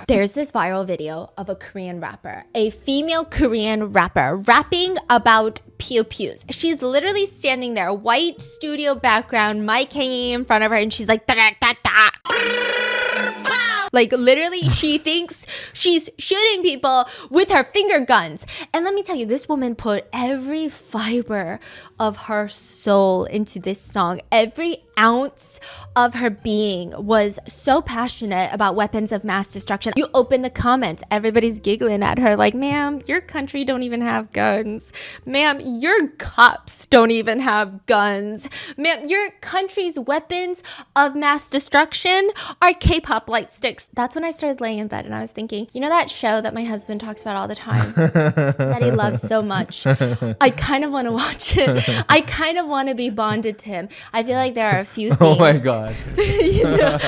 There's this viral video of a Korean rapper, a female Korean rapper, rapping about pew-pews. She's literally standing there, white studio background, mic hanging in front of her, and she's like, da, da, da, da. Like, literally, she thinks she's shooting people with her finger guns. And let me tell you, this woman put every fiber of her soul into this song. Every ounce of her being was so passionate about weapons of mass destruction. You open the comments, everybody's giggling at her like, ma'am, your country don't even have guns. Ma'am, your cops don't even have guns. Ma'am, your country's weapons of mass destruction are K-pop light sticks. That's when I started laying in bed and I was thinking, you know that show that my husband talks about all the time that he loves so much? I kind of want to watch it. I kind of want to be bonded to him. I feel like there are a few things. Oh my God. You know?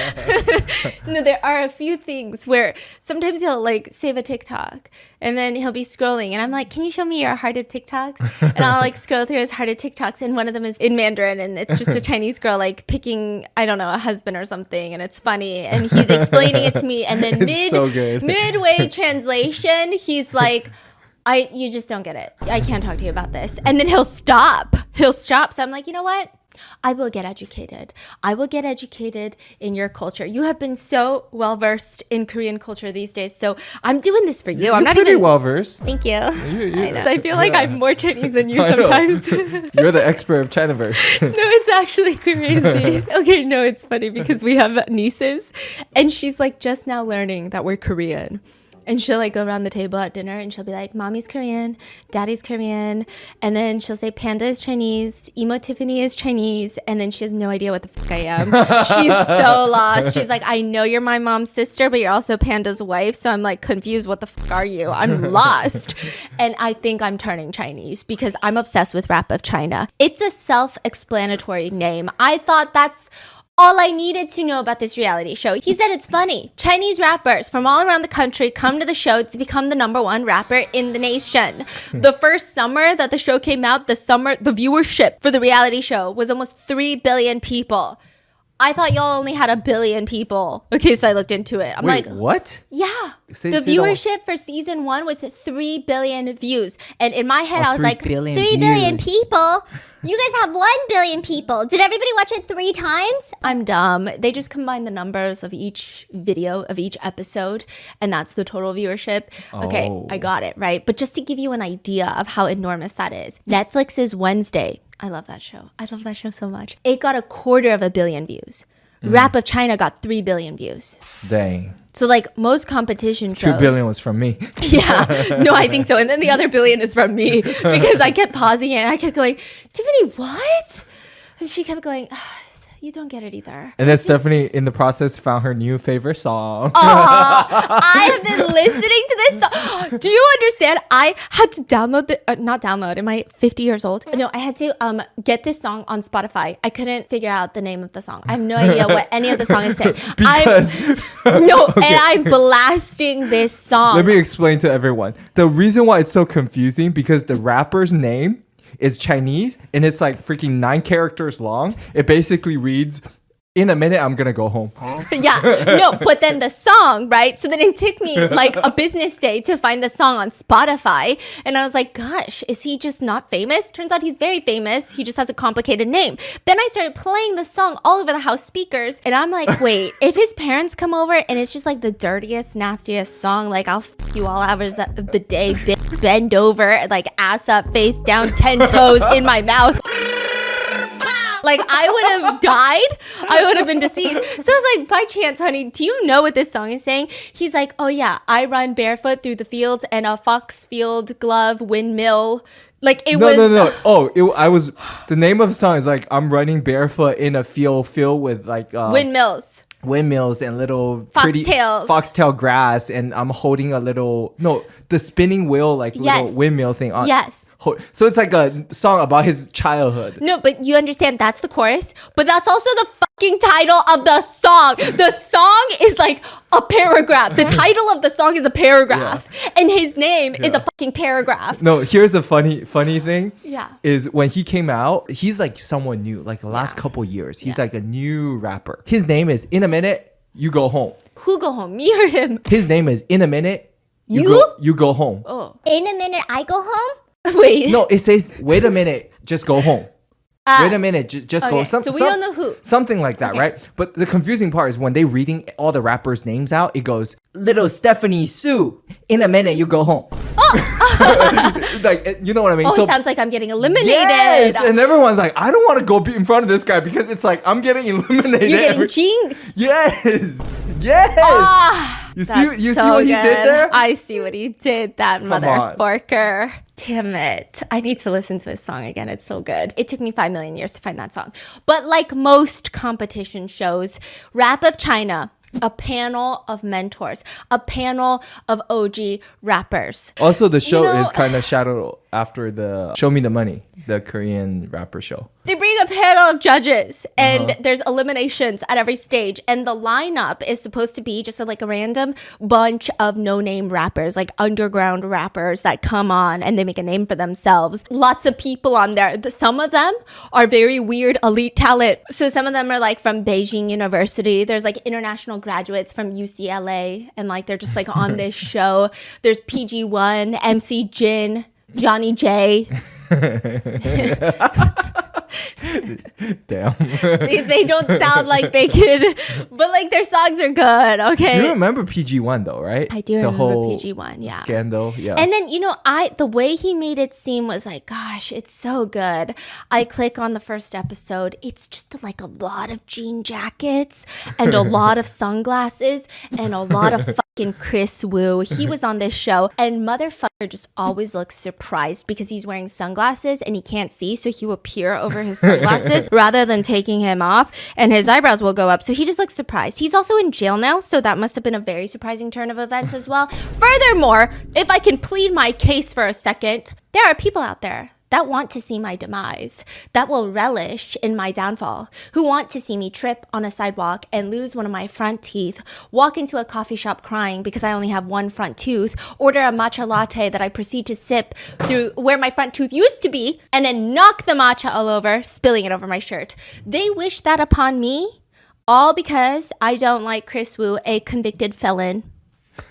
No, there are a few things where sometimes he'll like save a TikTok and then he'll be scrolling and I'm like, can you show me your hearted TikToks? And I'll like scroll through his hearted TikToks and one of them is in Mandarin and it's just a Chinese girl like picking, I don't know, a husband or something and it's funny and he's explaining it to me and then midway translation, he's like, you just don't get it. I can't talk to you about this. And then he'll stop. So I'm like, you know what? I will get educated. I will get educated in your culture. You have been so well versed in Korean culture these days. So I'm doing this for you. I'm not pretty even well versed. Thank you. I know. I feel like I'm more Chinese than you sometimes. You're the expert of Chinaverse. No, it's actually crazy. Okay, no, it's funny because we have nieces and she's like just now learning that we're Korean. And she'll like go around the table at dinner and she'll be like, mommy's Korean, daddy's Korean. And then she'll say, Panda is Chinese, Emo Tiffany is Chinese. And then she has no idea what the fuck I am. She's so lost. She's like, I know you're my mom's sister, but you're also Panda's wife. So I'm like confused. What the fuck are you? I'm lost. And I think I'm turning Chinese because I'm obsessed with Rap of China. It's a self-explanatory name. I thought that's all I needed to know about this reality show. He said it's funny. Chinese rappers from all around the country come to the show to become the #1 rapper in the nation. The first summer that the show came out, the viewership for the reality show was almost 3 billion people. I thought y'all only had 1 billion people. Okay, so I looked into it. I'm Wait, like, what? Yeah. The viewership for season 1 was 3 billion views. And in my head, I was like, 3 billion people? You guys have 1 billion people. Did everybody watch it 3 times? I'm dumb. They just combine the numbers of each video, of each episode, and that's the total viewership. Okay, I got it, right? But just to give you an idea of how enormous that is, Netflix's Wednesday. I love that show. I love that show so much. It got 250 million views. Rap of China got 3 billion views. Dang. So like most competition shows. 2 billion was from me. Yeah, no, I think so. And then the other billion is from me because I kept pausing it and I kept going, Tiffany, what? And she kept going, you don't get it either. And then Stephanie, in the process, found her new favorite song. I have been listening to this song. Do you understand? I had to not download. Am I 50 years old? No, I had to get this song on Spotify. I couldn't figure out the name of the song. I have no idea what any of the song is saying. And I'm blasting this song. Let me explain to everyone. The reason why it's so confusing because the rapper's name is Chinese and it's like freaking 9 characters long. It basically reads, in a minute, I'm gonna go home. Yeah, no, but then the song, right? So then it took me like a business day to find the song on Spotify. And I was like, gosh, is he just not famous? Turns out he's very famous. He just has a complicated name. Then I started playing the song all over the house speakers. And I'm like, wait, if his parents come over and it's just like the dirtiest, nastiest song, like I'll f you all hours of the day, bend over, like ass up, face down, 10 toes in my mouth. Like, I would have died. I would have been deceased. So I was like, by chance, honey, do you know what this song is saying? He's like, oh yeah, I run barefoot through the fields and a foxfield glove windmill. Like, it was... No. Oh, the name of the song is like, I'm running barefoot in a field filled with like... windmills and little foxtail grass, and I'm holding the spinning wheel, like little windmill thing on. Yes. So it's like a song about his childhood. No, but you understand that's the chorus, but that's also the fucking title of the song. The song is like a paragraph. The title of the song is a paragraph. Yeah. And his name is a fucking paragraph. No, here's a funny thing. Yeah. Is when he came out, he's like someone new. Like the last couple years. He's like a new rapper. His name is In a Minute, You Go Home. Who go home? Me or him? His name is In a Minute, You go home. Oh. In a minute, I go home? Wait. No, it says, wait a minute, just go home. Wait a minute, just go. So we don't know who. Something like that, right? But the confusing part is when they reading all the rappers' names out, it goes, Little Stephanie Sue, in a minute, you go home. Oh! Like, you know what I mean? Oh, so, it sounds like I'm getting eliminated. Yes! And everyone's like, I don't want to go be in front of this guy because it's like, I'm getting eliminated. You're getting jinxed. Yes! Yes! You see what he did there? I see what he did, that motherfucker. Damn it. I need to listen to his song again. It's so good. It took me 5 million years to find that song. But like most competition shows, Rap of China, a panel of mentors, a panel of OG rappers. Also, the show is kind of shadowed after the Show Me the Money, the Korean rapper show. They bring a panel of judges and there's eliminations at every stage. And the lineup is supposed to be just like a random bunch of no-name rappers, like underground rappers that come on and they make a name for themselves. Lots of people on there. Some of them are very weird elite talent. So some of them are like from Beijing University. There's like international graduates from UCLA and like they're just like on this show. There's PG1, MC Jin, Johnny J. Damn. They don't sound like they could, but like their songs are good, okay? You remember PG1 though, right? I do remember PG1, yeah. Scandal, yeah. And then, the way he made it seem was like, gosh, it's so good. I click on the first episode. It's just like a lot of jean jackets and a lot of sunglasses and a lot of fucking Chris Wu. He was on this show and motherfucker just always looks surprised because he's wearing sunglasses and he can't see, so he will peer over his sunglasses rather than taking him off, and his eyebrows will go up, so he just looks surprised. He's also in jail now, so that must have been a very surprising turn of events as well. Furthermore, if I can plead my case for a second, there are people out there that want to see my demise, that will relish in my downfall, who want to see me trip on a sidewalk and lose one of my front teeth, walk into a coffee shop crying because I only have one front tooth, order a matcha latte that I proceed to sip through where my front tooth used to be, and then knock the matcha all over, spilling it over my shirt. They wish that upon me, all because I don't like Chris Wu, a convicted felon.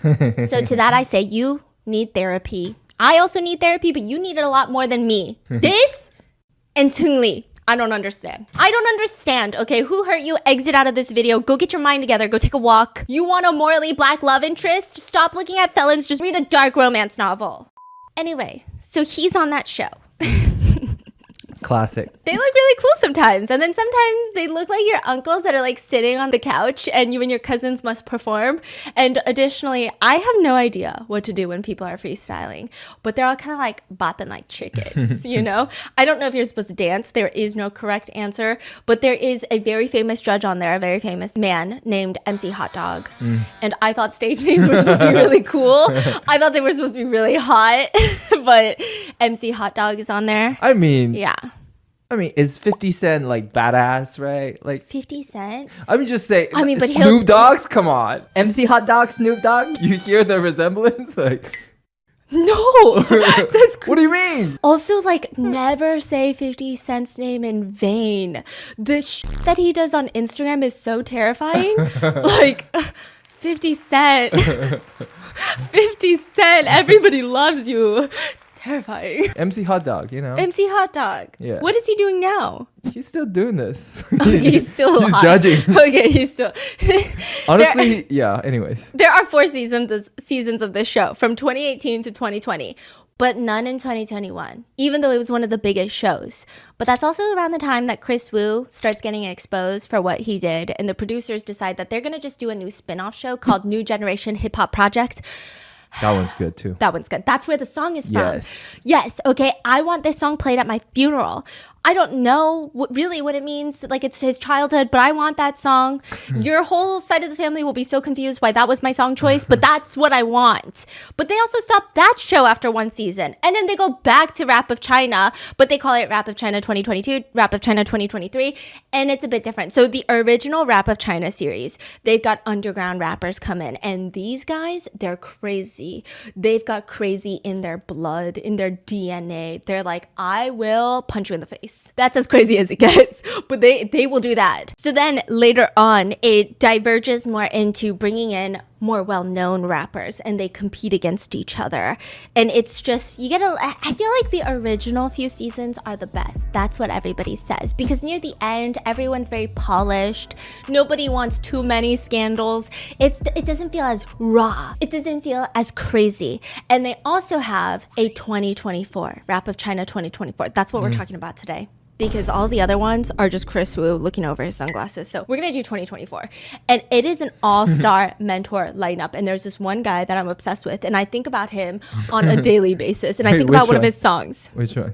So to that I say, you need therapy. I also need therapy, but you need it a lot more than me. This and Seung Lee, I don't understand. I don't understand, okay? Who hurt you? Exit out of this video. Go get your mind together. Go take a walk. You want a morally black love interest? Stop looking at felons. Just read a dark romance novel. Anyway, so he's on that show. Classic. They look really cool sometimes. And then sometimes they look like your uncles that are like sitting on the couch and you and your cousins must perform. And additionally, I have no idea what to do when people are freestyling, but they're all kind of like bopping like chickens, I don't know if you're supposed to dance. There is no correct answer, but there is a very famous judge on there, a very famous man named MC Hot Dog. And I thought stage names were supposed to be really cool. I thought they were supposed to be really hot, but MC Hot Dog is on there. I mean, is 50 Cent like badass, right? Like 50 Cent? I mean, just say, but Snoop Dogg's, come on. MC Hot Dog, Snoop Dogg? You hear the resemblance? Like, no, that's what do you mean? Also, like, never say 50 Cent's name in vain. The that he does on Instagram is so terrifying. Like, 50 Cent. 50 Cent, everybody loves you. Terrifying. MC Hot Dog, MC Hot Dog. Yeah. What is he doing now? He's still doing this. He's still He's judging. Okay, he's still. Honestly, anyways. There are 4 seasons of this show from 2018 to 2020. But none in 2021, even though it was one of the biggest shows. But that's also around the time that Chris Wu starts getting exposed for what he did. And the producers decide that they're going to just do a new spin-off show called New Generation Hip Hop Project. That one's good too. That one's good. That's where the song is from. Yes. Okay. I want this song played at my funeral. I don't know really what it means. Like, it's his childhood, but I want that song. Your whole side of the family will be so confused why that was my song choice, but that's what I want. But they also stopped that show after one season. And then they go back to Rap of China, but they call it Rap of China 2022, Rap of China 2023, and it's a bit different. So the original Rap of China series, they've got underground rappers come in, and these guys, they're crazy. They've got crazy in their blood, in their DNA. They're like, I will punch you in the face. That's as crazy as it gets, but they will do that. So then later on, it diverges more into bringing in more well-known rappers, and they compete against each other. And it's just, I feel like the original few seasons are the best. That's what everybody says, because near the end, everyone's very polished. Nobody wants too many scandals. It doesn't feel as raw. It doesn't feel as crazy. And they also have a 2024, Rap of China 2024. That's what we're talking about today, because all the other ones are just Chris Wu looking over his sunglasses. So we're going to do 2024. And it is an all-star mentor lineup. And there's this one guy that I'm obsessed with. And I think about him on a daily basis. And I think about one of his songs. Which one?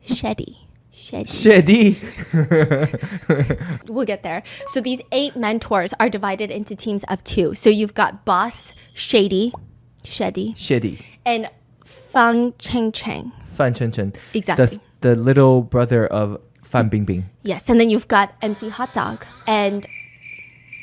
Sheddy. We'll get there. So these 8 mentors are divided into teams of 2. So you've got Boss Shady, and Fan Cheng. Exactly. The little brother of Fan Bingbing. Yes, and then you've got MC Hot Dog. And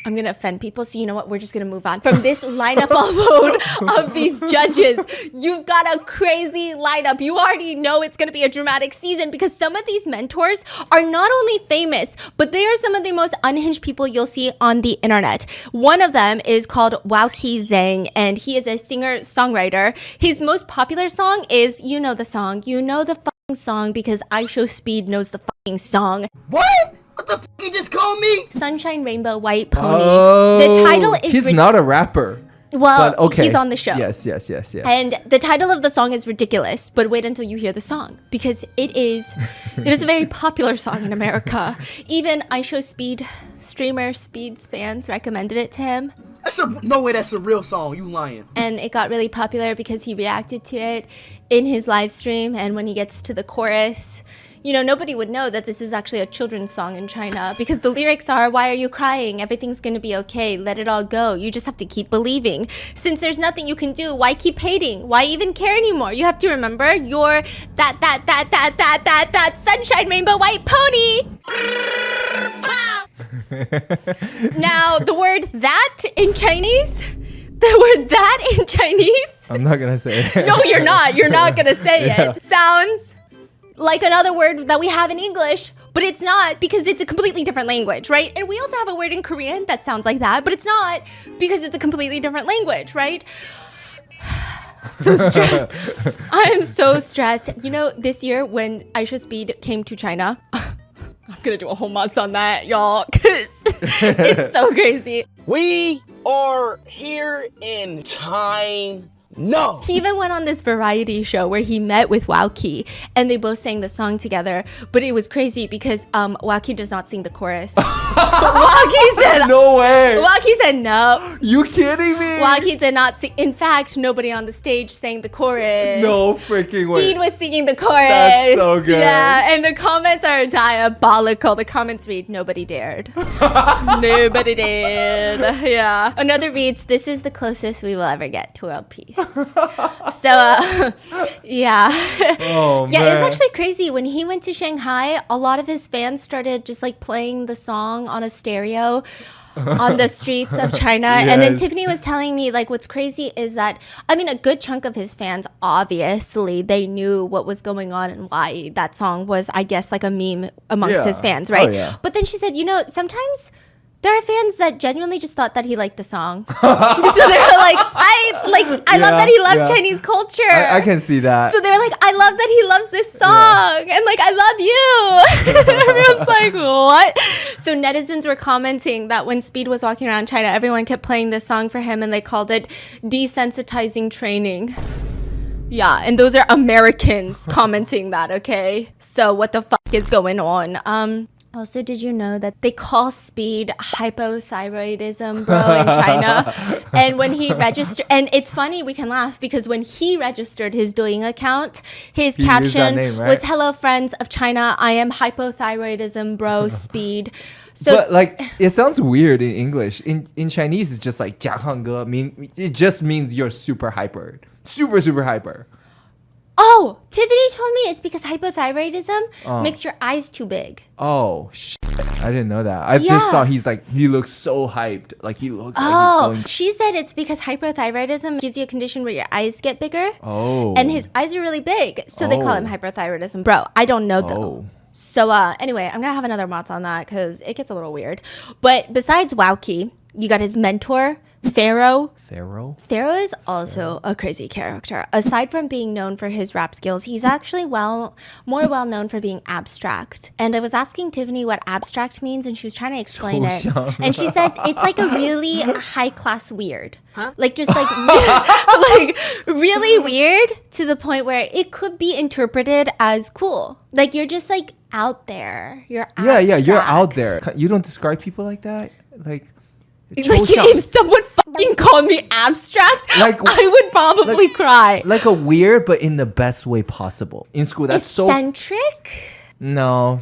I'm going to offend people, so you know what? We're just going to move on. From this lineup alone of these judges, you've got a crazy lineup. You already know it's going to be a dramatic season, because some of these mentors are not only famous, but they are some of the most unhinged people you'll see on the internet. One of them is called Wowkey Zhang, and he is a singer-songwriter. His most popular song is, you know the song, song, because iShowSpeed knows the fucking song. What? What the f*** you just called me? Sunshine Rainbow White Pony. The title is... He's not a rapper. Well, but okay. He's on the show. Yes. And the title of the song is ridiculous, but wait until you hear the song, because it is a very popular song in America. Even iShowSpeed streamer Speed's fans recommended it to him. No way that's a real song. You lying. And it got really popular because he reacted to it in his live stream. And when he gets to the chorus, nobody would know that this is actually a children's song in China, because the lyrics are, why are you crying? Everything's going to be okay. Let it all go. You just have to keep believing. Since there's nothing you can do, why keep hating? Why even care anymore? You have to remember you're that sunshine rainbow white pony. Now, the word that in Chinese, I'm not going to say it. No, you're not. You're not going to say it. Sounds like another word that we have in English, but it's not, because it's a completely different language, right? And we also have a word in Korean that sounds like that, but it's not, because it's a completely different language, right? So stressed. I am so stressed. This year when iShowSpeed came to China, I'm gonna do a whole month on that, y'all, because it's so crazy. We are here in China. No. He even went on this variety show where he met with Wowkey, and they both sang the song together. But it was crazy because Wowkey does not sing the chorus. Wowkey said no way. Wowkey said no. You kidding me? Wowkey did not sing. In fact, nobody on the stage sang the chorus. No freaking way. Speed was singing the chorus. That's so good. Yeah, and the comments are diabolical. The comments read, nobody dared. Nobody did. Yeah. Another reads, this is the closest we will ever get to world peace. So yeah. Oh, yeah, man. it's actually crazy. When he went to Shanghai, a lot of his fans started just like playing the song on a stereo on the streets of China. Yes. And then Tiffany was telling me, like, what's crazy is that, I mean, a good chunk of his fans, obviously they knew what was going on and why that song was, I guess, like a meme amongst his fans, right? Oh, yeah. But then she said, sometimes there are fans that genuinely just thought that he liked the song. So they're like, I love that he loves Chinese culture. I can see that. So they're like, I love that he loves this song. And like, I love you. Everyone's like, what? So netizens were commenting that when Speed was walking around China, everyone kept playing this song for him, and they called it desensitizing training. Yeah, and those are Americans commenting that, okay? So what the fuck is going on? Also, did you know that they call speed hypothyroidism, bro, in China? And when he registered, and it's funny, we can laugh because when he registered his Douyin account, his caption was, "Hello, friends of China. I am hypothyroidism, bro, speed." So, but like, it sounds weird in English. In Chinese, it's just like 甲亢哥, it just means you're super hyper. Super, super hyper. Oh, Tiffany told me it's because hypothyroidism makes your eyes too big. Oh, shit. I didn't know that. I just thought he looks so hyped. Like he looks like he's going... She said it's because hypothyroidism gives you a condition where your eyes get bigger. Oh. And his eyes are really big. So they call him hyperthyroidism. Bro, I don't know though. So anyway, I'm going to have another Mott's on that because it gets a little weird. But besides Wowkey, you got his mentor, Pharaoh. Pharaoh is also a crazy character. Aside from being known for his rap skills, he's actually more well known for being abstract. And I was asking Tiffany what abstract means, and she was trying to explain it. And she says it's like a really high class weird. Huh? Like just like like really weird to the point where it could be interpreted as cool. Like you're just like out there. You're abstract. Yeah, you're out there. You don't describe people like that? Like if someone fucking called me abstract, like, I would probably cry. Like a weird, but in the best way possible. In school, that's eccentric? No,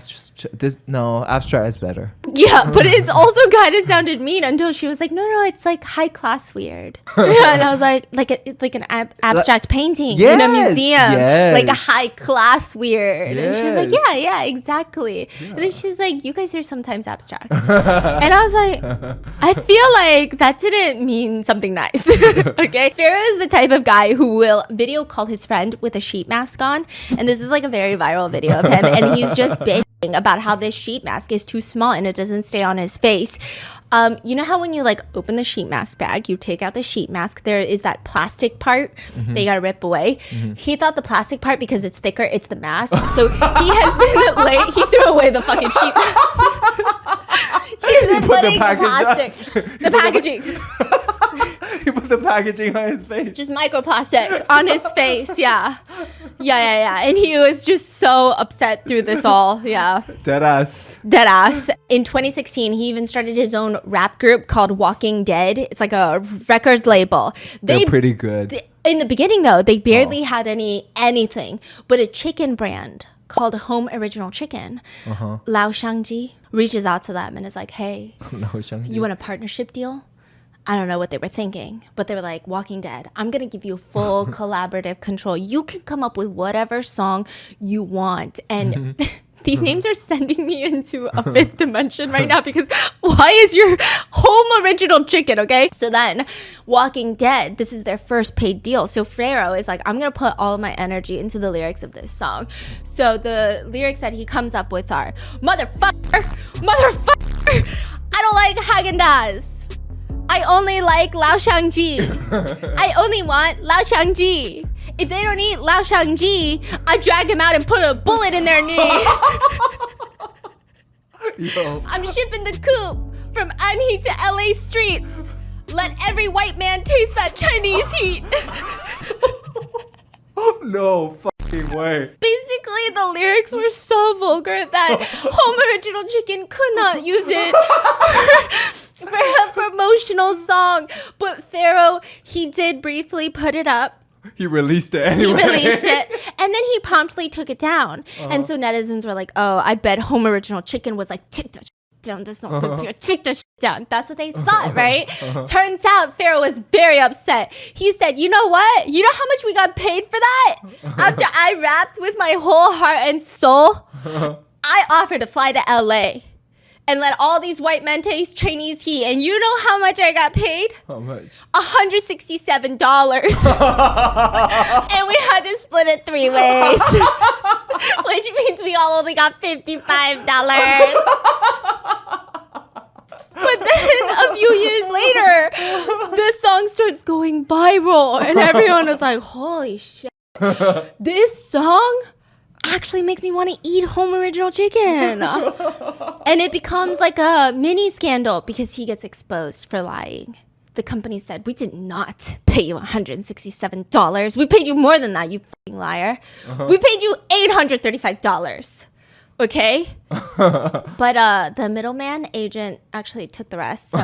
abstract is better. Yeah, but it's also kind of sounded mean until she was like, no, it's like high class weird. Yeah, and I was like an abstract painting in a museum, like a high class weird. And she was like, yeah, exactly. Yeah. And then she's like, you guys are sometimes abstract. And I was like, I feel like that didn't mean something nice. Okay, Pharaoh is the type of guy who will video call his friend with a sheet mask on, and this is like a very viral video of him, and he's just bitching about how this sheet mask is too small and it doesn't stay on his face. You know how when you like open the sheet mask bag, you take out the sheet mask, there is that plastic part that you gotta rip away. He thought the plastic part, because it's thicker, it's the mask. So he has been late. He threw away the fucking sheet mask. He's been putting the packaging. He put the packaging on his face. Just microplastic on his face, yeah. And he was just so upset through this all, yeah. Deadass. In 2016, he even started his own rap group called Walking Dead. It's like a record label. They're pretty good. In the beginning, though, they barely had anything but a chicken brand called Home Original Chicken. Lao Shangji reaches out to them and is like, hey, you want a partnership deal? I don't know what they were thinking, but they were like, Walking Dead, I'm going to give you full collaborative control. You can come up with whatever song you want. And these names are sending me into a fifth dimension right now, because why is your Home Original Chicken, okay? So then Walking Dead, this is their first paid deal. So Pharaoh is like, I'm going to put all of my energy into the lyrics of this song. So the lyrics that he comes up with are, motherfucker, I don't like Haagen-Dazs. I only like Lao Shangji. I only want Lao Shangji. If they don't eat Lao Shangji, I drag them out and put a bullet in their knee. Yo. I'm shipping the coupe from Anhui to LA streets. Let every white man taste that Chinese heat. No fucking way. Basically, the lyrics were so vulgar that Home Original Chicken could not use it for a promotional song. But Pharaoh, he did briefly put it up. He released it anyway. And then he promptly took it down. And so netizens were like, oh, I bet Home Original Chicken was like, take the down, that's not good. Take the down. That's what they thought, right? Turns out Pharaoh was very upset. He said, you know what? You know how much we got paid for that? After I rapped with my whole heart and soul, I offered to fly to LA and let all these white men taste Chinese heat. And you know how much I got paid? How much? $167. And we had to split it 3 ways. Which means we all only got $55. But then a few years later, the song starts going viral. And everyone was like, holy shit. This song actually makes me want to eat Home Original Chicken. And it becomes like a mini scandal because he gets exposed for lying. The company said, we did not pay you $167. We paid you more than that, you fucking liar. We paid you $835. Okay. But the middleman agent actually took the rest. So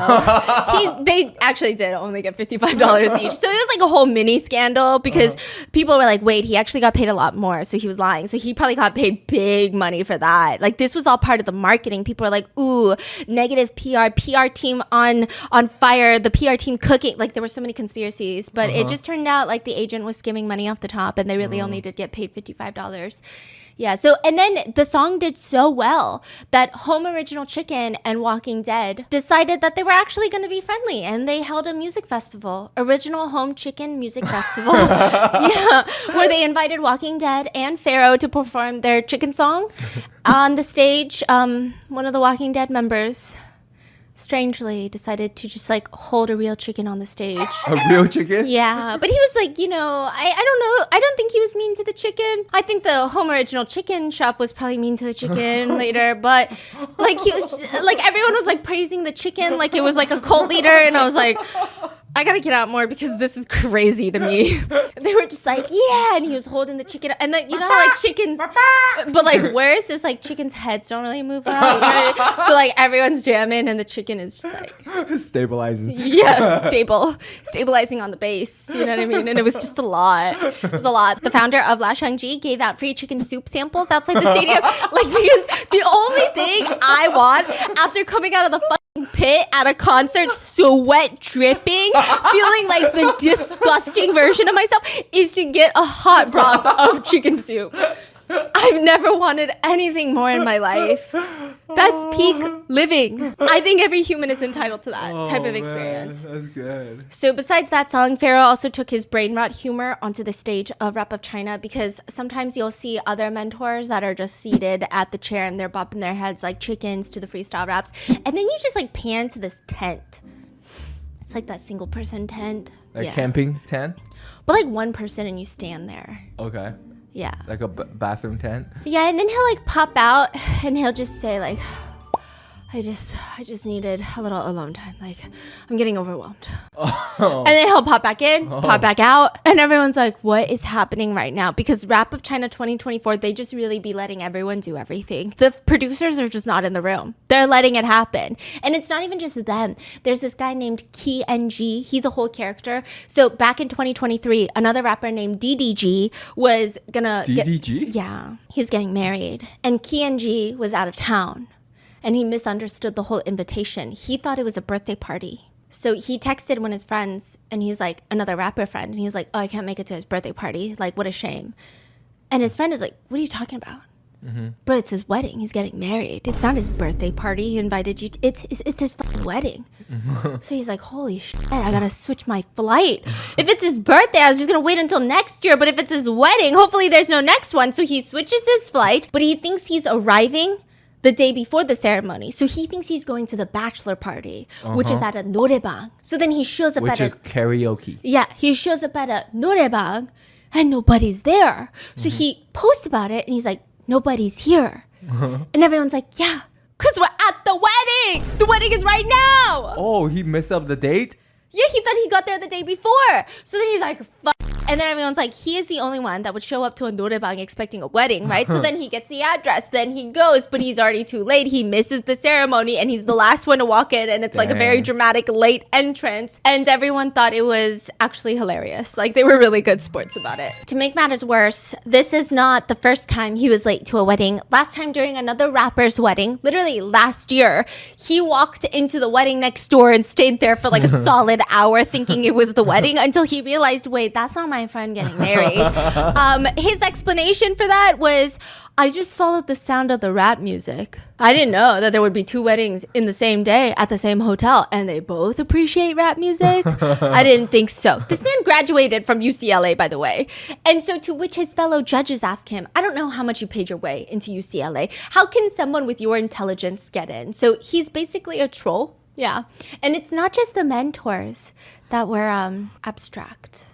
they actually did only get $55 each. So it was like a whole mini scandal because people were like, wait, he actually got paid a lot more. So he was lying. So he probably got paid big money for that. Like this was all part of the marketing. People were like, ooh, negative PR team on fire, the PR team cooking. Like there were so many conspiracies, but it just turned out like the agent was skimming money off the top and they really only did get paid $55. Yeah, so, and then the song did so well that Home Original Chicken and Walking Dead decided that they were actually going to be friendly, and they held a music festival, Original Home Chicken Music Festival, yeah, where they invited Walking Dead and Pharaoh to perform their chicken song on the stage. One of the Walking Dead members strangely decided to just like hold a real chicken on the stage. A real chicken? Yeah, but he was like, you know, I don't know. I don't think he was mean to the chicken. I think the Home Original Chicken shop was probably mean to the chicken later, but like he was like everyone was like praising the chicken like it was like a cult leader, and I was like, I gotta get out more because this is crazy to me. They were just like, yeah, and he was holding the chicken, and then you know how like chickens, but like worse is like chickens' heads don't really move out, you know? So like everyone's jamming, and the chicken is just like stabilizing. Yes, stabilizing on the base. You know what I mean? And it was just a lot. It was a lot. The founder of La Shangji gave out free chicken soup samples outside the stadium, like because the only thing I want after coming out of the pit at a concert, sweat dripping, feeling like the disgusting version of myself, is to get a hot broth of chicken soup. I've never wanted anything more in my life. That's peak living. I think every human is entitled to that type of experience. Man, that's good. So besides that song, Pharaoh also took his brain rot humor onto the stage of Rap of China, because sometimes you'll see other mentors that are just seated at the chair and they're bopping their heads like chickens to the freestyle raps. And then you just like pan to this tent. It's like that single person tent. Like camping tent? But like one person and you stand there. Okay. Yeah. Like a bathroom tent? Yeah, and then he'll like pop out and he'll just say like, I just needed a little alone time. Like, I'm getting overwhelmed. Oh. And then he'll pop back in, pop back out. And everyone's like, what is happening right now? Because Rap of China 2024, they just really be letting everyone do everything. The producers are just not in the room. They're letting it happen. And it's not even just them. There's this guy named Key NG. He's a whole character. So back in 2023, another rapper named DDG was gonna DDG? Yeah. He was getting married. And Key NG was out of town. And he misunderstood the whole invitation. He thought it was a birthday party. So he texted one of his friends, and he's like, another rapper friend, and he was like, oh, I can't make it to his birthday party. Like, what a shame. And his friend is like, what are you talking about? Mm-hmm. Bro, it's his wedding. He's getting married. It's not his birthday party. He invited you. It's his fucking wedding. Mm-hmm. So he's like, holy shit, I gotta switch my flight. If it's his birthday, I was just gonna wait until next year. But if it's his wedding, hopefully there's no next one. So he switches his flight, but he thinks he's arriving the day before the ceremony. So he thinks he's going to the bachelor party, which is at a norebang. So then he shows up which is karaoke. Yeah, he shows up at a norebang and nobody's there. So he posts about it and he's like, nobody's here. And everyone's like, yeah, because we're at the wedding. The wedding is right now. Oh, he messed up the date? Yeah, he thought he got there the day before. So then he's like, fuck. And then everyone's like, he is the only one that would show up to a norebang expecting a wedding, right? So then he gets the address, then he goes, but he's already too late. He misses the ceremony and he's the last one to walk in, and it's like a very dramatic late entrance. And everyone thought it was actually hilarious. Like, they were really good sports about it. To make matters worse, this is not the first time he was late to a wedding. Last time during another rapper's wedding, literally last year, he walked into the wedding next door and stayed there for like a solid hour thinking it was the wedding until he realized, wait, that's not my friend getting married. His explanation for that was, I just followed the sound of the rap music. I didn't know that there would be two weddings in the same day at the same hotel and they both appreciate rap music. I didn't think so. This man graduated from UCLA, by the way. And so to which his fellow judges ask him, I don't know how much you paid your way into UCLA. How can someone with your intelligence get in? So he's basically a troll. Yeah. And it's not just the mentors that were abstract.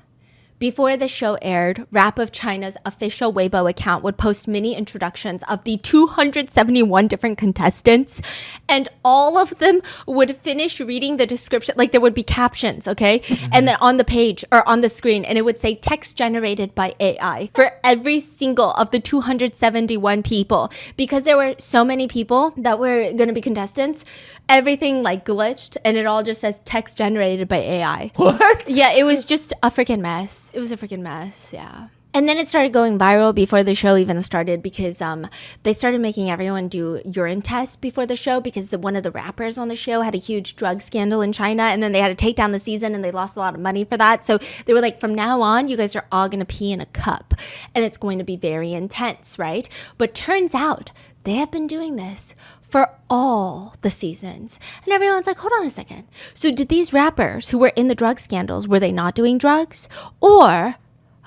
Before the show aired, Rap of China's official Weibo account would post mini introductions of the 271 different contestants, and all of them would finish reading the description. Like there would be captions, okay? And then on the page or on the screen, and it would say text generated by AI for every single of the 271 people. Because there were so many people that were going to be contestants, everything like glitched and it all just says text generated by AI. What? Yeah, it was just a freaking mess. It was a freaking mess, yeah. And then it started going viral before the show even started because they started making everyone do urine tests before the show because one of the rappers on the show had a huge drug scandal in China, and then they had to take down the season and they lost a lot of money for that. So they were like, from now on, you guys are all going to pee in a cup and it's going to be very intense, right? But turns out they have been doing this for all the seasons. And everyone's like, hold on a second. So did these rappers who were in the drug scandals, were they not doing drugs? Or, I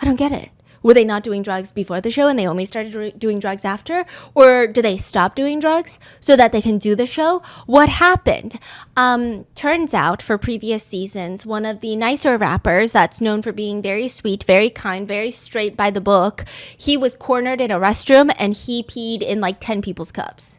don't get it. Were they not doing drugs before the show and they only started doing drugs after? Or did they stop doing drugs so that they can do the show? What happened? Turns out for previous seasons, one of the nicer rappers that's known for being very sweet, very kind, very straight by the book, he was cornered in a restroom and he peed in like 10 people's cups.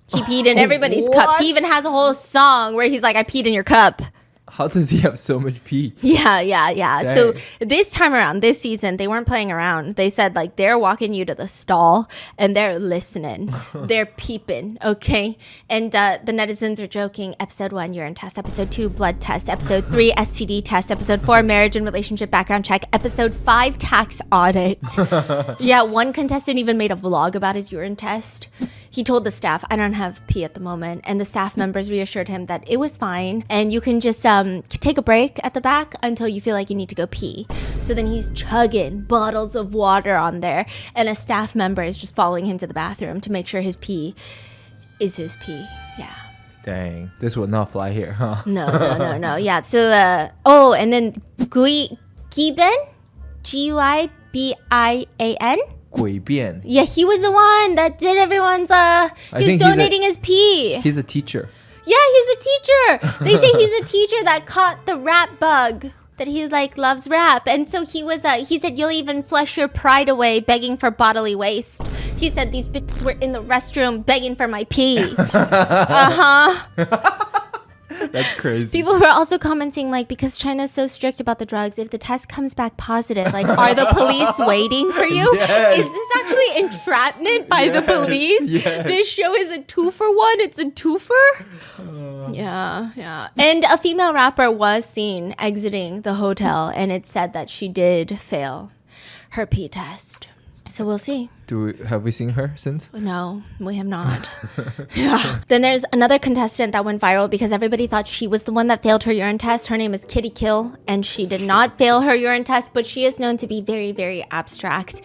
He peed in everybody's cups. He even has a whole song where he's like, I peed in your cup. How does he have so much pee? Yeah. Dang. So this time around, this season, they weren't playing around. They said like they're walking you to the stall and they're listening. They're peeping, okay? And the netizens are joking. Episode 1, urine test. Episode 2, blood test. Episode 3, STD test. Episode 4, marriage and relationship background check. Episode 5, tax audit. Yeah, one contestant even made a vlog about his urine test. He told the staff, I don't have pee at the moment. And the staff members reassured him that it was fine. And you can just take a break at the back until you feel like you need to go pee. So then he's chugging bottles of water on there. And a staff member is just following him to the bathroom to make sure his pee is his pee. Yeah. Dang. This would not fly here, huh? No. Yeah. So, and then Giban? G-Y-B-I-A-N? 诡辩. Yeah, he was the one that did everyone's, he was donating his pee. He's a teacher. Yeah, he's a teacher. They say he's a teacher that caught the rap bug, that he like loves rap. And so he was, he said, you'll even flush your pride away begging for bodily waste. He said these bitches were in the restroom begging for my pee. That's crazy. People were also commenting, like, because China's so strict about the drugs, if the test comes back positive, like, are the police waiting for you? Yes. Is this actually entrapment by the police? Yes. This show is a 2-for-1. It's a twofer. Yeah. And a female rapper was seen exiting the hotel, and it said that she did fail her pee test. So we'll see. Have we seen her since? No, we have not. Yeah. Then there's another contestant that went viral because everybody thought she was the one that failed her urine test. Her name is Kitty Kill, and she did not fail her urine test, but she is known to be very, very abstract.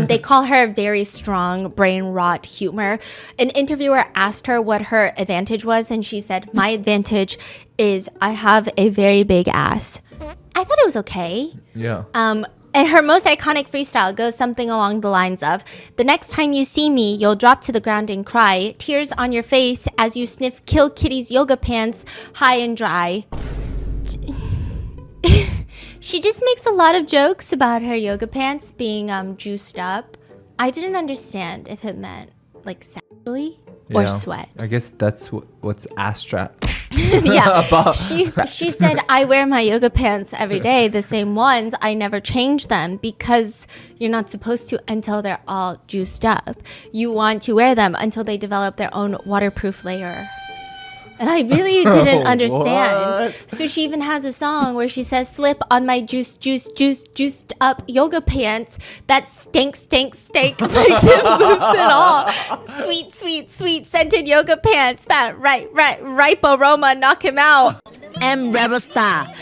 They call her very strong brain rot humor. An interviewer asked her what her advantage was, and she said, my advantage is I have a very big ass. I thought it was okay. Yeah. And her most iconic freestyle goes something along the lines of, the next time you see me, you'll drop to the ground and cry, tears on your face as you sniff Kill Kitty's yoga pants high and dry. She just makes a lot of jokes about her yoga pants being juiced up. I didn't understand if it meant like sexually or sweat. I guess that's what's abstract. Yeah, she said, I wear my yoga pants every day, the same ones. I never change them because you're not supposed to until they're all juiced up. You want to wear them until they develop their own waterproof layer. And I really didn't understand. So she even has a song where she says, slip on my juiced up yoga pants that stink. Makes it lose it all. Sweet scented yoga pants that ripe aroma knock him out. I'm Rebel Star.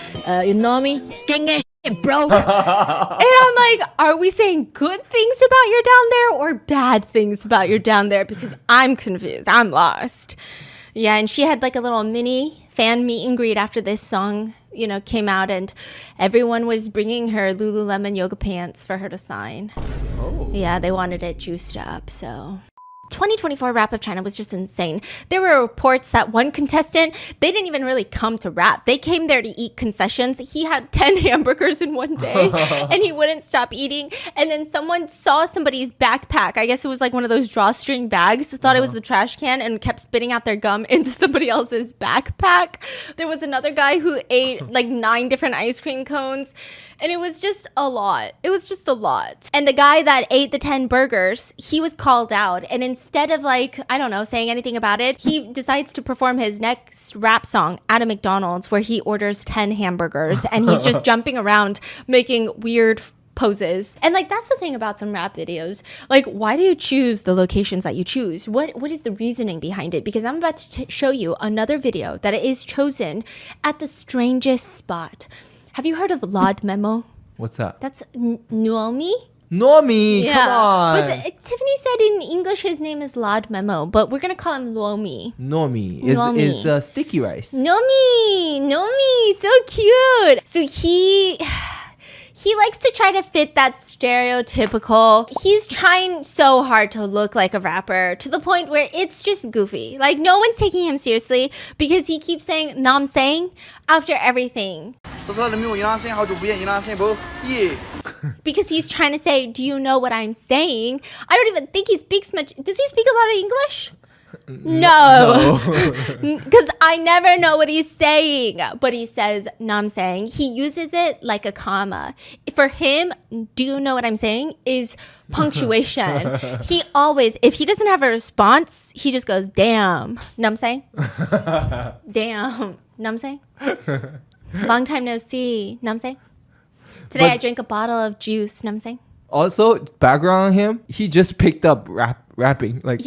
You know me? King as shit, bro. And I'm like, are we saying good things about your down there or bad things about your down there? Because I'm confused. I'm lost. Yeah, and she had like a little mini fan meet and greet after this song, came out, and everyone was bringing her Lululemon yoga pants for her to sign. Oh. Yeah, they wanted it juiced up, so. 2024 Rap of China was just insane. There were reports that one contestant, they didn't even really come to rap. They came there to eat concessions. He had 10 hamburgers in one day and he wouldn't stop eating. And then someone saw somebody's backpack. I guess it was like one of those drawstring bags. Thought it was the trash can and kept spitting out their gum into somebody else's backpack. There was another guy who ate like 9 different ice cream cones. And it was just a lot. It was just a lot. And the guy that ate the 10 burgers, he was called out. And instead of like, I don't know, saying anything about it, he decides to perform his next rap song at a McDonald's where he orders 10 hamburgers. And he's just jumping around making weird poses. And like, that's the thing about some rap videos. Like, why do you choose the locations that you choose? What is the reasoning behind it? Because I'm about to show you another video that is chosen at the strangest spot. Have you heard of Lod Memo? What's that? That's Nuomi. Nuomi, Yeah. come on. But Tiffany said in English his name is Lod Memo, but we're gonna call him Nuomi. Nuomi Nuomi. is sticky rice. Nuomi, so cute. So he likes to try to fit that stereotypical. He's trying so hard to look like a rapper to the point where it's just goofy. Like, no one's taking him seriously because he keeps saying "nam saying" after everything. Because he's trying to say, do you know what I'm saying? I don't even think he speaks much. Does he speak a lot of English? No. Because I never know what he's saying. But he says, "nam saying." He uses it like a comma. For him, do you know what I'm saying? Is punctuation. He always, if he doesn't have a response, he just goes, "Damn." "Nam saying." "Damn." "Nam saying." "Long time no see." "Nam saying." "Today I drank a bottle of juice." "Nam saying." Also, background on him, he just picked up rapping like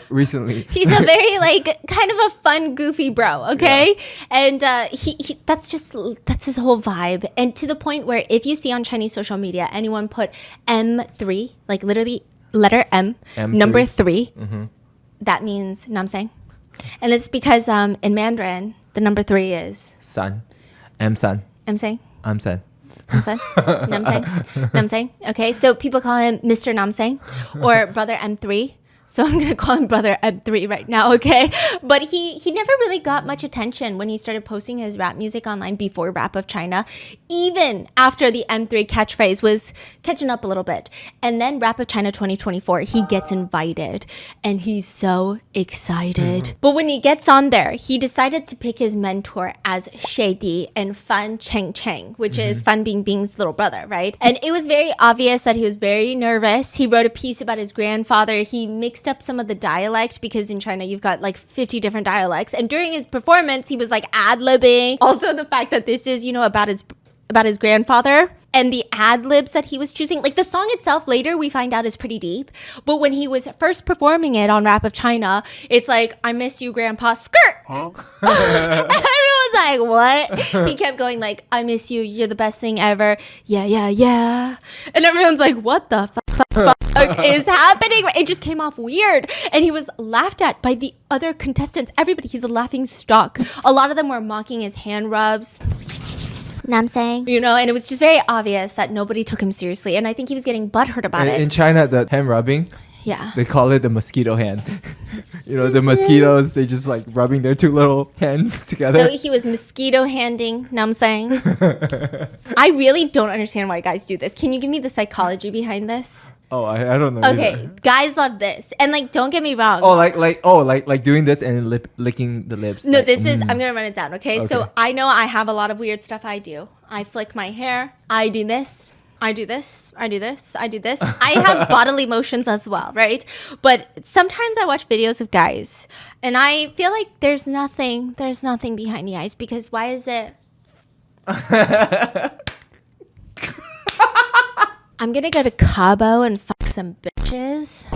recently. He's a very like kind of a fun, goofy bro, okay? Yeah. And he that's his whole vibe. And to the point where if you see on Chinese social media anyone put M3, like literally letter M3. Number 3, that means "nam saying." And it's because in Mandarin the number 3 is San. M San. I'm saying. I'm San. Nam saying. Nam saying. Okay, so people call him Mr. Nam saying or Brother M3. So I'm going to call him Brother M3 right now, okay? But he never really got much attention when he started posting his rap music online before Rap of China, even after the M3 catchphrase was catching up a little bit. And then Rap of China 2024, he gets invited and he's so excited. But when he gets on there, he decided to pick his mentor as Shady and Fan Cheng Cheng, which is Fan Bingbing's little brother, right? And it was very obvious that he was very nervous. He wrote a piece about his grandfather. He mixed up some of the dialect because in China you've got like 50 different dialects, and during his performance he was like ad-libbing. Also the fact that this is, you know, about his grandfather and the ad-libs that he was choosing, like the song itself later we find out is pretty deep, but when he was first performing it on Rap of China, it's like, "I miss you, grandpa," skirt. Huh? Everyone's like, what? He kept going like, "I miss you, you're the best thing ever, yeah, and everyone's like, what the fuck is happening? It just came off weird, and he was laughed at by the other contestants. Everybody, he's a laughing stock. A lot of them were mocking his hand rubs. "Nam saying," you know, and it was just very obvious that nobody took him seriously, and I think he was getting butthurt about it. In China, the hand rubbing, yeah, they call it the mosquito hand. You know, the mosquitoes, they just like rubbing their 2 little hands together. So he was mosquito handing, "nam saying." I really don't understand why guys do this. Can you give me the psychology behind this? Oh, I don't know. Okay, either. guys love this, and like, don't get me wrong. Oh, like doing this and licking the lips. No, like, this is. I'm gonna run it down. Okay, so I know I have a lot of weird stuff I do. I flick my hair. I do this. I do this. I do this. I do this. I have bodily motions as well, right? But sometimes I watch videos of guys, and I feel like there's nothing behind the eyes, because why is it? I'm gonna go to Cabo and fuck some bitches.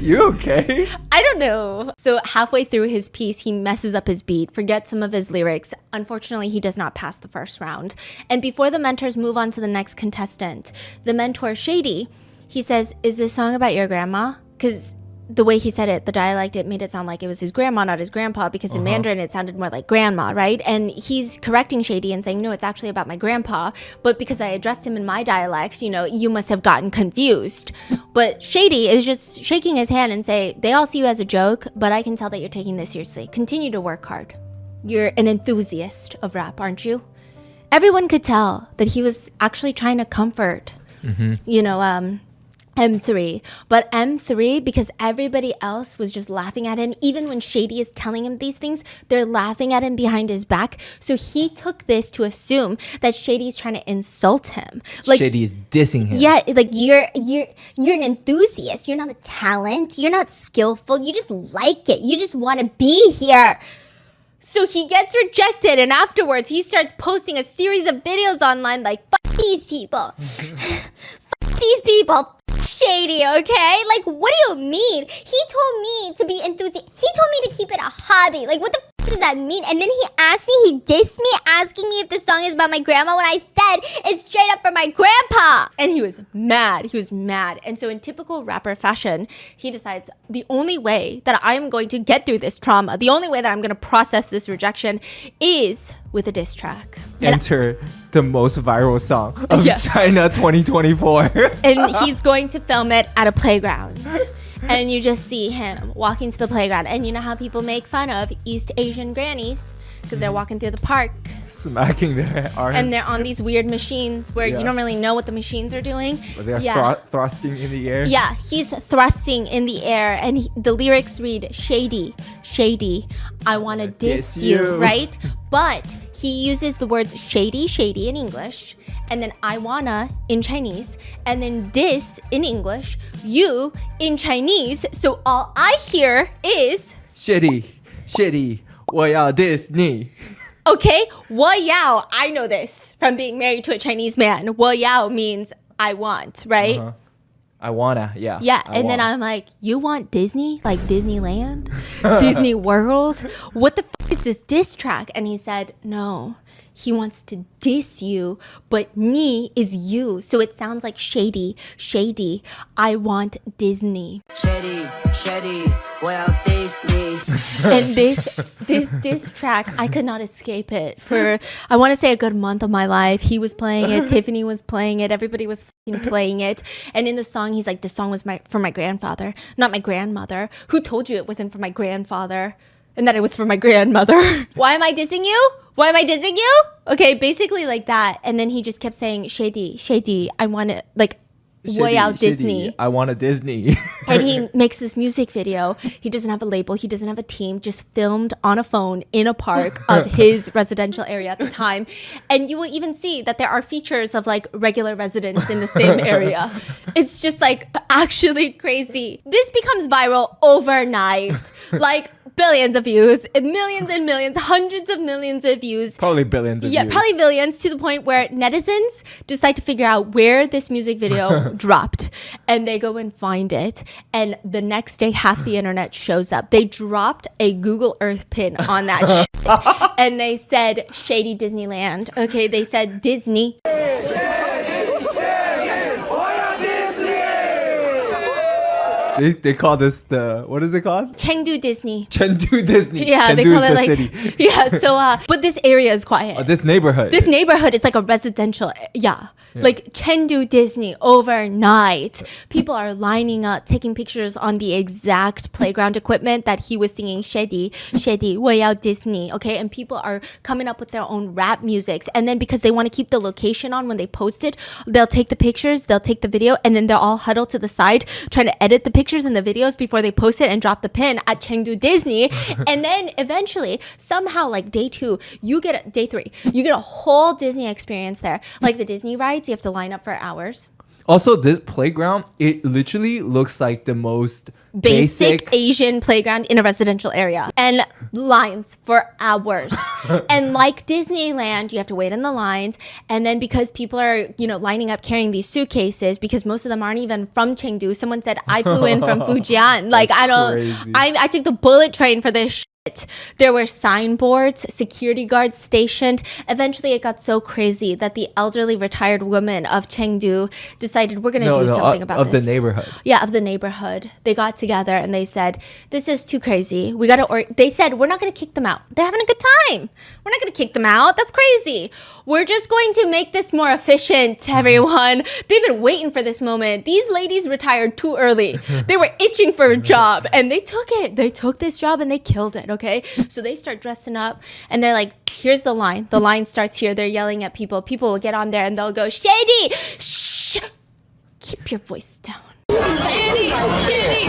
You okay? I don't know. So halfway through his piece, he messes up his beat, forgets some of his lyrics. Unfortunately, he does not pass the first round. And before the mentors move on to the next contestant, the mentor, Shady, he says, "Is this song about your grandma?" Because the way he said it, the dialect, it made it sound like it was his grandma, not his grandpa, because in Mandarin it sounded more like grandma, right? And he's correcting Shady and saying, no, it's actually about my grandpa. But because I addressed him in my dialect, you know, you must have gotten confused. But Shady is just shaking his hand and say, they all see you as a joke, but I can tell that you're taking this seriously. Continue to work hard. You're an enthusiast of rap, aren't you? Everyone could tell that he was actually trying to comfort, you know, M3. But M3, because everybody else was just laughing at him, even when Shady is telling him these things, they're laughing at him behind his back. So he took this to assume that Shady's trying to insult him. Like, Shady's dissing him. Yeah, like you're an enthusiast. You're not a talent. You're not skillful. You just like it. You just want to be here. So he gets rejected, and afterwards he starts posting a series of videos online like, fuck these people. Fuck these people. Shady, okay? Like, what do you mean? He told me to be enthusiastic. He told me to keep it a hobby. Like, what the f does that mean? And then he asked me, he dissed me, asking me if the song is about my grandma when I said it's straight up for my grandpa. And he was mad. He was mad. And so in typical rapper fashion, he decides the only way that I'm going to get through this trauma, the only way that I'm going to process this rejection is with a diss track. Enter the most viral song of China 2024. And he's going to film it at a playground. And you just see him walking to the playground. And you know how people make fun of East Asian grannies because they're walking through the park. Smacking their arms. And they're on these weird machines where you don't really know what the machines are doing. But they're thrusting in the air. Yeah, he's thrusting in the air. And the lyrics read, Shady, Shady, I want to diss you, right? But he uses the words shady, shady in English, and then I wanna in Chinese, and then diss in English, you in Chinese. So all I hear is Shady, shady, 我要 diss 你. Okay, 我要, I know this from being married to a Chinese man. 我要 means I want, right? I wanna, yeah. Yeah, and then I'm like, you want Disney? Like Disneyland? Disney World? What the f is this diss track? And he said, no, he wants to diss you, but ni is you. So it sounds like shady, shady. I want Disney. Shady, shady, well, Disney. And this diss track, I could not escape it for, I want to say, a good month of my life. He was playing it, Tiffany was playing it, everybody was playing it. And in the song, he's like, this song was for my grandfather, not my grandmother. Who told you it wasn't for my grandfather? And that it was for my grandmother. Why am I dissing you? Why am I dissing you? Okay, basically like that. And then he just kept saying, Shady, Shady, I want to, like, way out Disney. I want a Disney. And he makes this music video. He doesn't have a label. He doesn't have a team. Just filmed on a phone in a park of his residential area at the time. And you will even see that there are features of like regular residents in the same area. It's just like actually crazy. This becomes viral overnight. Like billions of views, and millions, hundreds of millions of views. Probably billions of views. Yeah, probably billions, to the point where netizens decide to figure out where this music video dropped. And they go and find it. And the next day, half the internet shows up. They dropped a Google Earth pin on that shit. And they said, Shady Disneyland. Okay, they said Disney. They call this what is it called? Chengdu Disney. Chengdu Disney. Yeah, Chengdu they call is it the like, city. yeah, so, but this area is quiet. This neighborhood. This neighborhood is like a residential, yeah. Like Chengdu Disney overnight. People are lining up, taking pictures on the exact playground equipment that he was singing Shady, Shady, 我要 Disney, okay? And people are coming up with their own rap musics. And then because they want to keep the location on when they post it, they'll take the pictures, they'll take the video, and then they'll all huddle to the side trying to edit the pictures and the videos before they post it and drop the pin at Chengdu Disney. And then eventually, somehow, like day 2, day 3, you get a whole Disney experience there. Like the Disney rides, you have to line up for hours. Also, this playground, it literally looks like the most basic Asian playground in a residential area. And lines for hours. And like Disneyland, you have to wait in the lines. And then because people are, lining up carrying these suitcases, because most of them aren't even from Chengdu. Someone said, I flew in from Fujian. Like, I took the bullet train for this There were signboards, security guards stationed. Eventually, it got so crazy that the elderly retired women of Chengdu decided we're going to do something about this. Of the neighborhood. Yeah, of the neighborhood. They got together and they said, this is too crazy. We got to, they said, we're not going to kick them out. They're having a good time. We're not going to kick them out. That's crazy. We're just going to make this more efficient, everyone. They've been waiting for this moment. These ladies retired too early. They were itching for a job and they took it. They took this job and they killed it. Okay, so they start dressing up and they're like, here's the line. The line starts here. They're yelling at people. People will get on there and they'll go, Shady, shh, keep your voice down. Shady, Shady,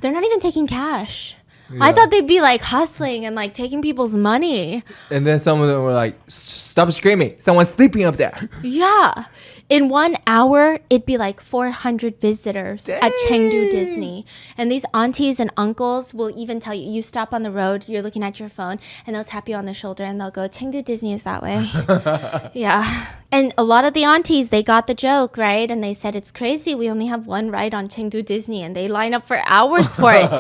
they're not even taking cash. Yeah. I thought they'd be like hustling and like taking people's money. And then some of them were like, stop screaming. Someone's sleeping up there. Yeah. In 1 hour, it'd be like 400 visitors Dang. At Chengdu Disney. And these aunties and uncles will even tell you, you stop on the road, you're looking at your phone, and they'll tap you on the shoulder and they'll go, Chengdu Disney is that way. Yeah. And a lot of the aunties, they got the joke, right? And they said, it's crazy. We only have one ride on Chengdu Disney. And they line up for hours for it.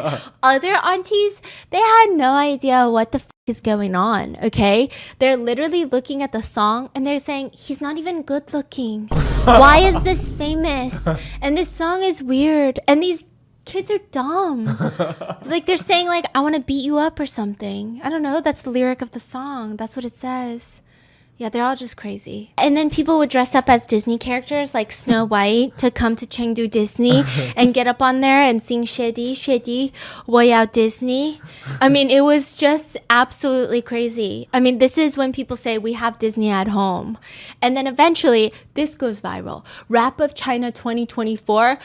Other aunties, they had no idea what the is going on, okay? They're literally looking at the song and they're saying, he's not even good looking. Why is this famous? And this song is weird. And these kids are dumb. Like they're saying like, I want to beat you up or something. I don't know. That's the lyric of the song. That's what it says. Yeah, they're all just crazy. And then people would dress up as Disney characters like Snow White to come to Chengdu Disney and get up on there and sing Shady, Shady, 我要 Disney. I mean, it was just absolutely crazy. I mean, this is when people say we have Disney at home. And then eventually, this goes viral. Rap of China 2024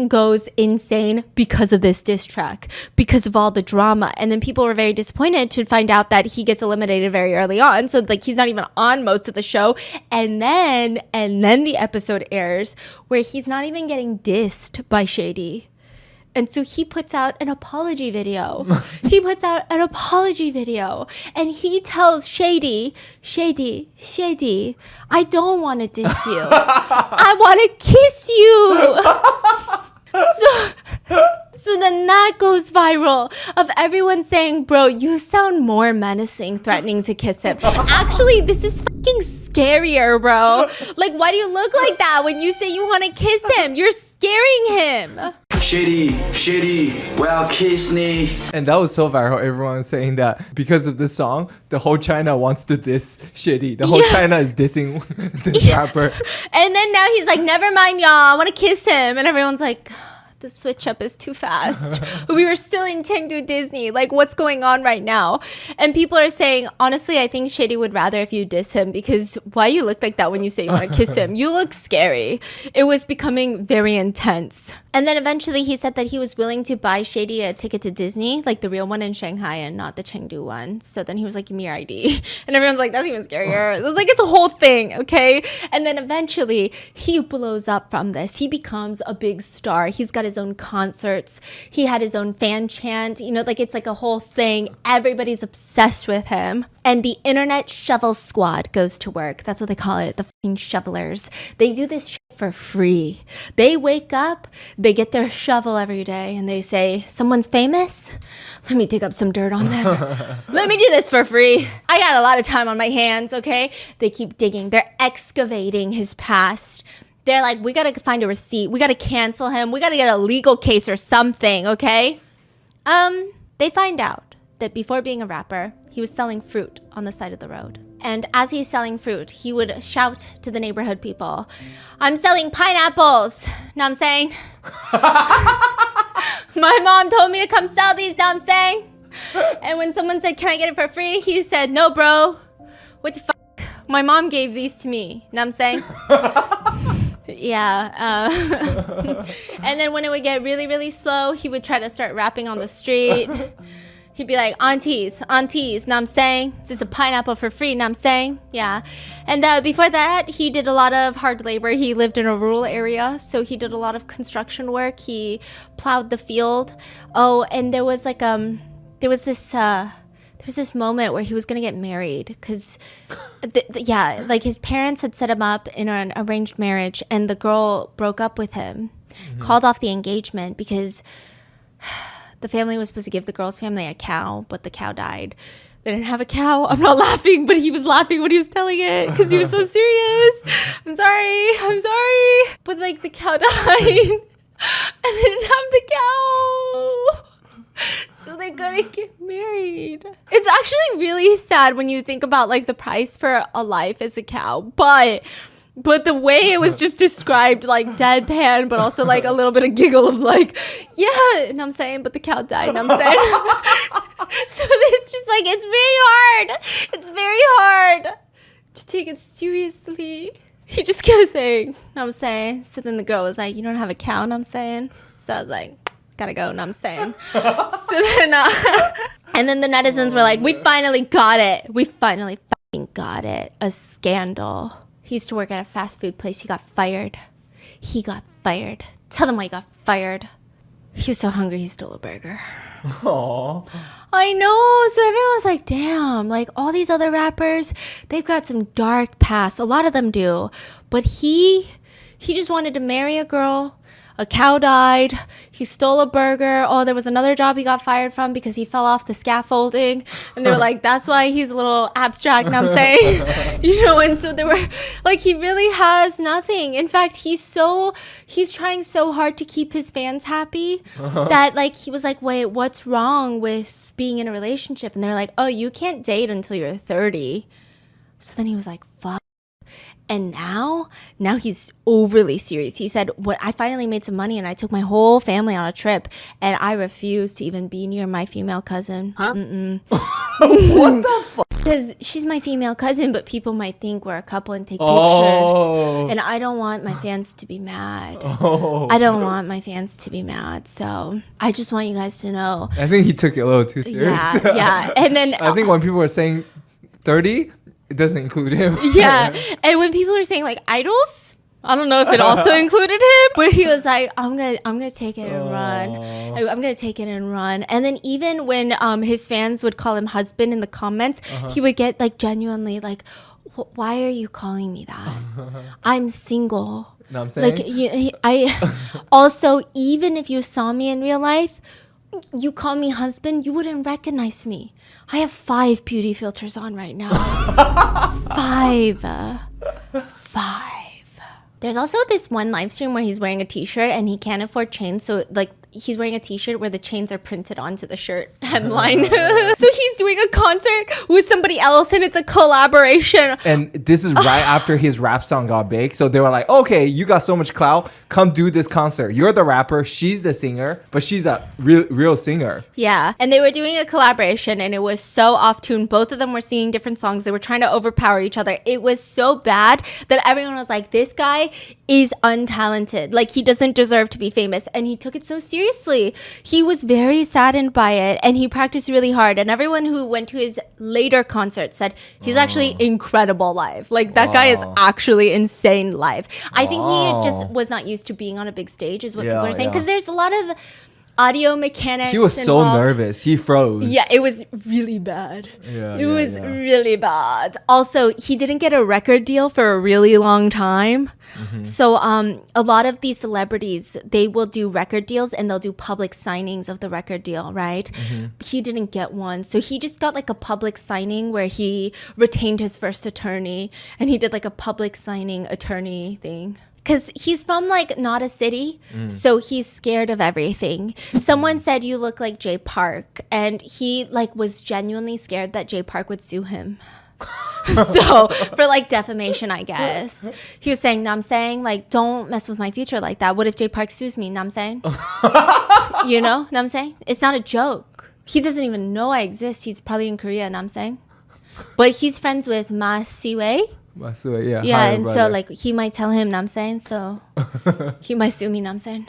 goes insane because of this diss track, because of all the drama. And then people were very disappointed to find out that he gets eliminated very early on. So like he's not even on most of the show. And then the episode airs where he's not even getting dissed by Shady. And so he puts out an apology video. And he tells Shady, I don't want to diss you. I want to kiss you. So then that goes viral of everyone saying, bro, you sound more menacing, threatening to kiss him. Actually, this is fucking scarier, bro. Like, why do you look like that when you say you want to kiss him? You're scaring him. Shady, well, kiss me. And that was so viral. Everyone saying that because of this song, the whole China wants to diss Shady. The whole China is dissing this rapper. And then now he's like, never mind, y'all. I want to kiss him. And everyone's like, the switch up is too fast. We were still in Chengdu Disney. Like, what's going on right now? And people are saying, honestly, I think Shady would rather if you diss him, because why you look like that when you say you want to kiss him? You look scary. It was becoming very intense. And then eventually he said that he was willing to buy Shady a ticket to Disney, like the real one in Shanghai and not the Chengdu one. So then he was like, give me your ID. And everyone's like, that's even scarier. Like, it's a whole thing, okay? And then eventually he blows up from this. He becomes a big star. He's got his own concerts. He had his own fan chant. You know, like it's like a whole thing. Everybody's obsessed with him. And the internet shovel squad goes to work. That's what they call it, the fucking shovelers. They do this shit for free. They wake up, they get their shovel every day, and they say, someone's famous? Let me dig up some dirt on them. Let me do this for free. I got a lot of time on my hands, okay? They keep digging. They're excavating his past. They're like, we got to find a receipt. We got to cancel him. We got to get a legal case or something, okay? They find out that before being a rapper, he was selling fruit on the side of the road. And as he's selling fruit, he would shout to the neighborhood people, I'm selling pineapples. Know what I'm saying? My mom told me to come sell these, know what I'm saying? And when someone said, can I get it for free? He said, no, bro. What the fuck? My mom gave these to me. Know what I'm saying? Yeah. And then when it would get really, really slow, he would try to start rapping on the street. He'd be like, aunties, know what I'm saying? This is a pineapple for free, know what I'm saying? Yeah. And before that, he did a lot of hard labor. He lived in a rural area, so he did a lot of construction work. He plowed the field. Oh, and there was like, there was this moment where he was going to get married because, like his parents had set him up in an arranged marriage and the girl broke up with him. called off the engagement because the family was supposed to give the girl's family a cow, but the cow died. They didn't have a cow. I'm not laughing, but he was laughing when he was telling it because he was so serious. I'm sorry. But like the cow died and they didn't have the cow. So they couldn't get married. It's actually really sad when you think about like the price for a life as a cow, but the way it was just described, like deadpan, but also like a little bit of giggle of like, yeah, and I'm saying, but the cow died, and I'm saying. So it's just like, it's very hard to take it seriously. He just kept saying, I'm saying. So then the girl was like, you don't have a cow, and I'm saying. So I was like, gotta go, and I'm saying. So then, and then the netizens were like, we finally got it. We finally fucking got it. A scandal. He used to work at a fast food place. He got fired. Tell them why he got fired. He was so hungry, he stole a burger. Aww. I know. So everyone was like, damn, like all these other rappers, they've got some dark past. A lot of them do. But he just wanted to marry a girl. A cow died. He stole a burger. Oh, there was another job he got fired from because he fell off the scaffolding. And they were like, that's why he's a little abstract. And I'm saying, and so they were like, he really has nothing. In fact, he's trying so hard to keep his fans happy that like, he was like, wait, what's wrong with being in a relationship? And they're like, oh, you can't date until you're 30. So then he was like, fuck. And now he's overly serious. He said, "What? I finally made some money and I took my whole family on a trip and I refuse to even be near my female cousin." Huh? What the fuck? Because she's my female cousin, but people might think we're a couple and take pictures. And I don't want my fans to be mad. I don't want my fans to be mad. So I just want you guys to know. I think he took it a little too serious. Yeah. And then I think when people are saying 30, it doesn't include him. Yeah. And when people are saying like idols, I don't know if it also included him, but he was like, I'm gonna take it and run. I'm gonna take it and run. And then even when his fans would call him husband in the comments, he would get like genuinely like, why are you calling me that? I'm single. Know what I'm saying? Like I also, even if you saw me in real life, you call me husband, you wouldn't recognize me. I have 5 beauty filters on right now. 5. There's also this one live stream where he's wearing a t-shirt and he can't afford chains. So like he's wearing a t-shirt where the chains are printed onto the shirt hemline. So he's doing a concert with somebody else and it's a collaboration. And this is right after his rap song got big. So they were like, okay, you got so much clout. Come do this concert. You're the rapper. She's the singer, but she's a real singer. Yeah. And they were doing a collaboration and it was so off tune. Both of them were singing different songs. They were trying to overpower each other. It was so bad that everyone was like, this guy is untalented. Like he doesn't deserve to be famous. And he took it so seriously. He was very saddened by it and he practiced really hard. And everyone who went to his later concert said he's actually incredible live. Like that guy is actually insane live. I think he just was not used to being on a big stage is what people are saying. Because there's a lot of audio mechanics. He was so nervous. He froze. Yeah, it was really bad. It was really bad. Also, he didn't get a record deal for a really long time. So a lot of these celebrities, they will do record deals and they'll do public signings of the record deal, right? He didn't get one. So he just got like a public signing where he retained his first attorney and he did like a public signing attorney thing. Because he's from like not a city, so he's scared of everything. Someone said you look like Jay Park, and he like was genuinely scared that Jay Park would sue him. So for like defamation, I guess. He was saying, I'm saying, like, don't mess with my future like that. What if Jay Park sues me? I'm saying, you know, I'm saying it's not a joke. He doesn't even know I exist. He's probably in Korea, I'm saying, but he's friends with Ma Siwei. Yeah. Yeah, and brother. So like he might tell him, I'm saying, so he might sue me, I'm saying.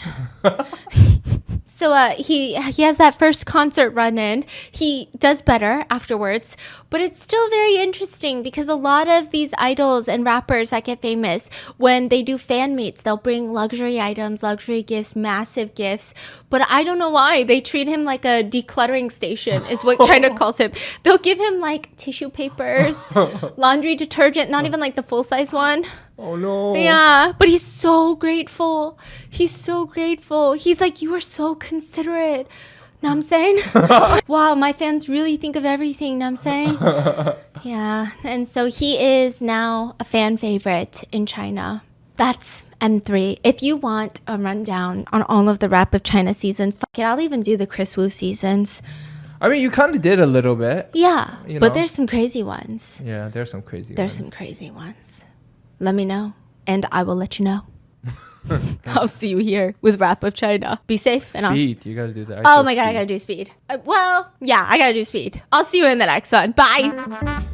So he has that first concert run in. He does better afterwards, but it's still very interesting because a lot of these idols and rappers that get famous, when they do fan meets, they'll bring luxury items, luxury gifts, massive gifts. But I don't know why they treat him like a decluttering station is what China calls him. They'll give him like tissue papers, laundry detergent, not even like the full size one. Oh no. Yeah, but he's so grateful. He's so grateful. He's like, you are so considerate. Know what I'm saying? Wow, my fans really think of everything. Know what I'm saying? Yeah, and so he is now a fan favorite in China. That's M3. If you want a rundown on all of the Rap of China seasons, fuck it, I'll even do the Chris Wu seasons. I mean, you kind of did a little bit. Yeah, but there's some crazy ones. Yeah, there's some crazy ones. There's some crazy ones. Let me know, and I will let you know. I'll see you here with Rap of China. Be safe. Speed. You gotta do that. Oh my god, I gotta do speed. Well, yeah, I gotta do speed. I'll see you in the next one. Bye.